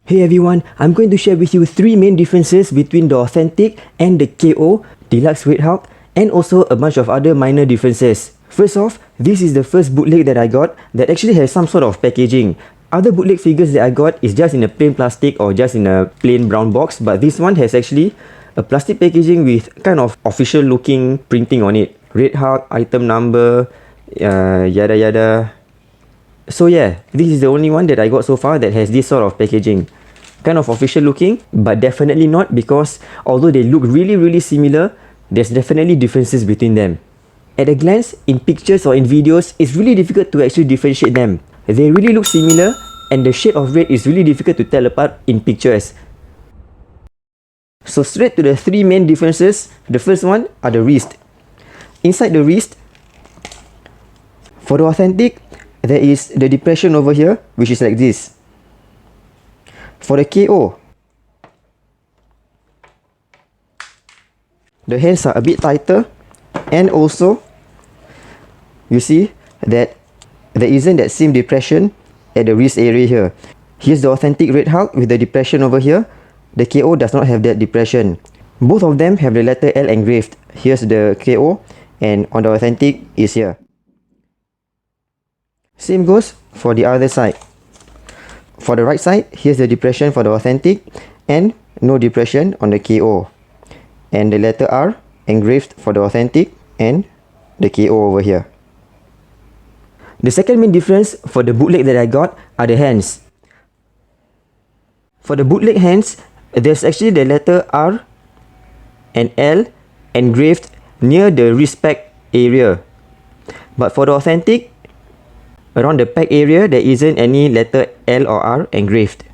Hey everyone, I'm going to share with you 3 main differences between the Authentic and the KO, Deluxe Red Hulk, and also a bunch of other minor differences. First off, this is the first bootleg that I got that actually has some sort of packaging. Other bootleg figures that I got is just in a plain plastic or just in a plain brown box, but this one has actually a plastic packaging with kind of official looking printing on it. Red Hulk, item number, yada yada. So yeah, this is the only one that I got so far that has this sort of packaging. Kind of official looking, but definitely not, because although they look really similar, there's definitely differences between them. At a glance, in pictures or in videos, it's really difficult to actually differentiate them. They really look similar, and the shade of red is really difficult to tell apart in pictures. So straight to the 3 main differences. The first one are the wrist. Inside the wrist, for the Authentic, there is the depression over here, which is like this. For the KO, the hands are a bit tighter, and also you see that there isn't that same depression at the wrist area here. Here's the Authentic Red Hulk with the depression over here. The KO does not have that depression. Both of them have the letter L engraved. Here's the KO, and on the Authentic is here. Same goes for the other side. For the right side, here's the depression for the Authentic, and no depression on the KO. And the letter R engraved for the Authentic and the KO over here. The second main difference for the bootleg that I got are the hands. For the bootleg hands, there's actually the letter R and L engraved near the wrist peg area. But for the Authentic, around the peg area, there isn't any letter L or R engraved.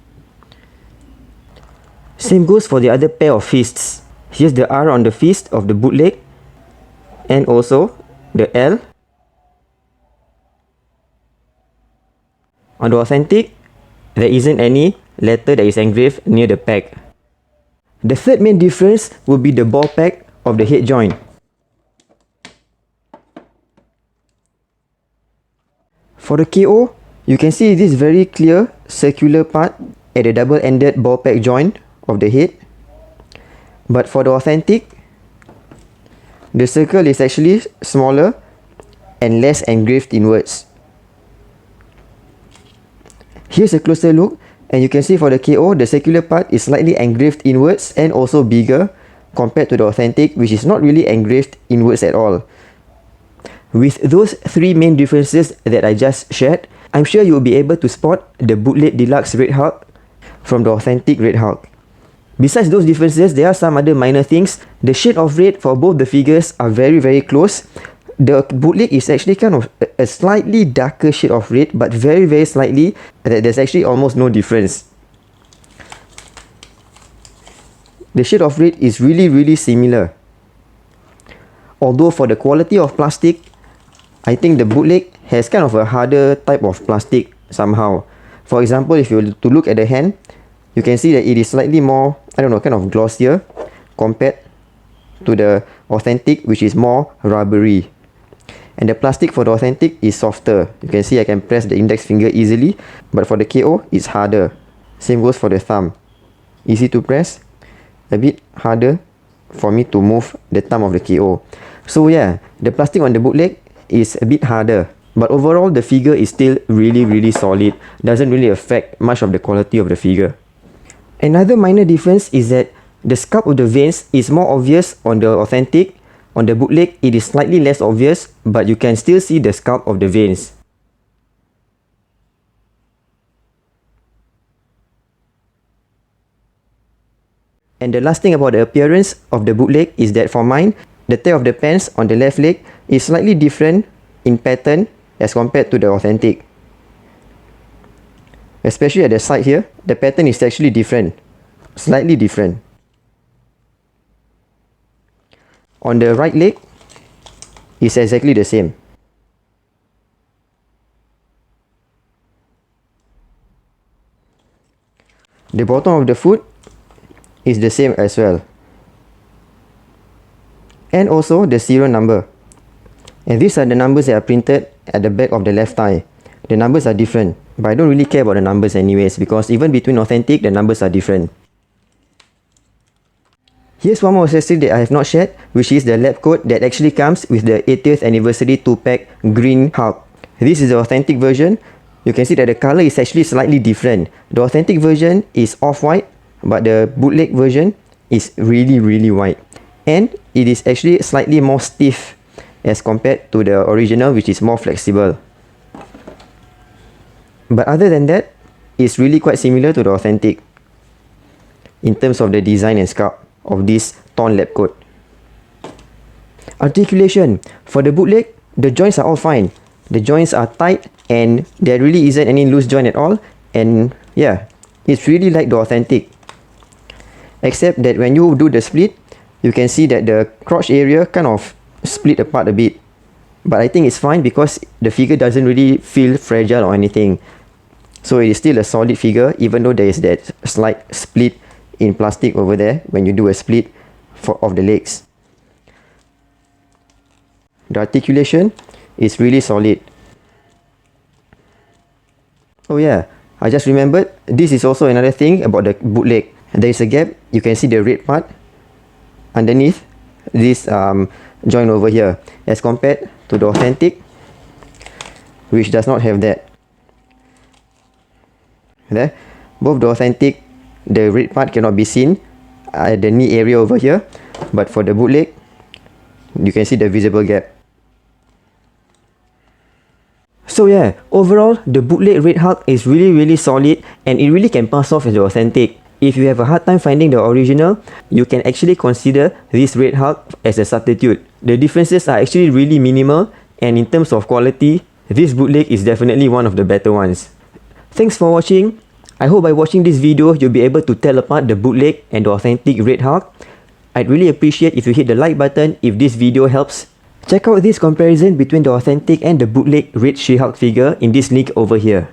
Same goes for the other pair of fists. Here's the R on the fist of the bootleg, and also the L. On the Authentic, there isn't any letter that is engraved near the peg. The third main difference would be the ball peg of the head joint. For the KO, you can see this very clear circular part at the double-ended ball peg joint of the head. But for the Authentic, the circle is actually smaller and less engraved inwards. Here's a closer look, and you can see for the KO, the circular part is slightly engraved inwards and also bigger compared to the Authentic, which is not really engraved inwards at all. With those 3 main differences that I just shared, I'm sure you will be able to spot the bootleg Deluxe Red Hulk from the Authentic Red Hulk. Besides those differences, there are some other minor things. The shade of red for both the figures are very close. The bootleg is actually kind of a slightly darker shade of red, but very slightly. There's actually almost no difference. The shade of red is really similar. Although for the quality of plastic, I think the bootleg has kind of a harder type of plastic somehow. For example, if you were to look at the hand, you can see that it is slightly more, I don't know, kind of glossier compared to the Authentic, which is more rubbery. And the plastic for the Authentic is softer. You can see I can press the index finger easily, but for the KO, it's harder. Same goes for the thumb. Easy to press, a bit harder for me to move the thumb of the KO. So yeah, the plastic on the bootleg is a bit harder, but overall the figure is still really solid. Doesn't really affect much of the quality of the figure. Another minor difference is that the sculpt of the veins is more obvious on the Authentic. On the bootleg, it is slightly less obvious, but you can still see the sculpt of the veins. And the last thing about the appearance of the bootleg is that for mine, the tear of the pants on the left leg is slightly different in pattern as compared to the Authentic. Especially at the side here, the pattern is actually different. Slightly different. On the right leg, it's exactly the same. The bottom of the foot is the same as well. And also the serial number. And these are the numbers that are printed at the back of the left thigh. The numbers are different. But I don't really care about the numbers anyways, because even between authentic, the numbers are different. Here's one more accessory that I have not shared, which is the lab coat that actually comes with the 80th anniversary 2-pack green Hulk. This is the authentic version. You can see that the color is actually slightly different. The authentic version is off-white, but the bootleg version is really white. And it is actually slightly more stiff as compared to the original, which is more flexible. But other than that, it's really quite similar to the authentic in terms of the design and sculpt of this torn lab coat. Articulation. For the bootleg, the joints are all fine. The joints are tight and there really isn't any loose joint at all. And yeah, it's really like the authentic. Except that when you do the split, you can see that the crotch area kind of split apart a bit. But I think it's fine because the figure doesn't really feel fragile or anything. So it is still a solid figure, even though there is that slight split in plastic over there when you do a split of the legs. The articulation is really solid. Oh yeah, I just remembered, this is also another thing about the bootleg. There is a gap, you can see the red part underneath this joint over here, as compared to the authentic, which does not have that. There, both the authentic, the red part cannot be seen at the knee area over here, but for the bootleg, you can see the visible gap. So yeah, overall, the bootleg Red Hulk is really solid and it really can pass off as the authentic. If you have a hard time finding the original, you can actually consider this Red Hulk as a substitute. The differences are actually really minimal, and in terms of quality, this bootleg is definitely one of the better ones. Thanks for watching. I hope by watching this video, you'll be able to tell apart the bootleg and the authentic Red Hulk. I'd really appreciate if you hit the like button if this video helps. Check out this comparison between the authentic and the bootleg Red She-Hulk figure in this link over here.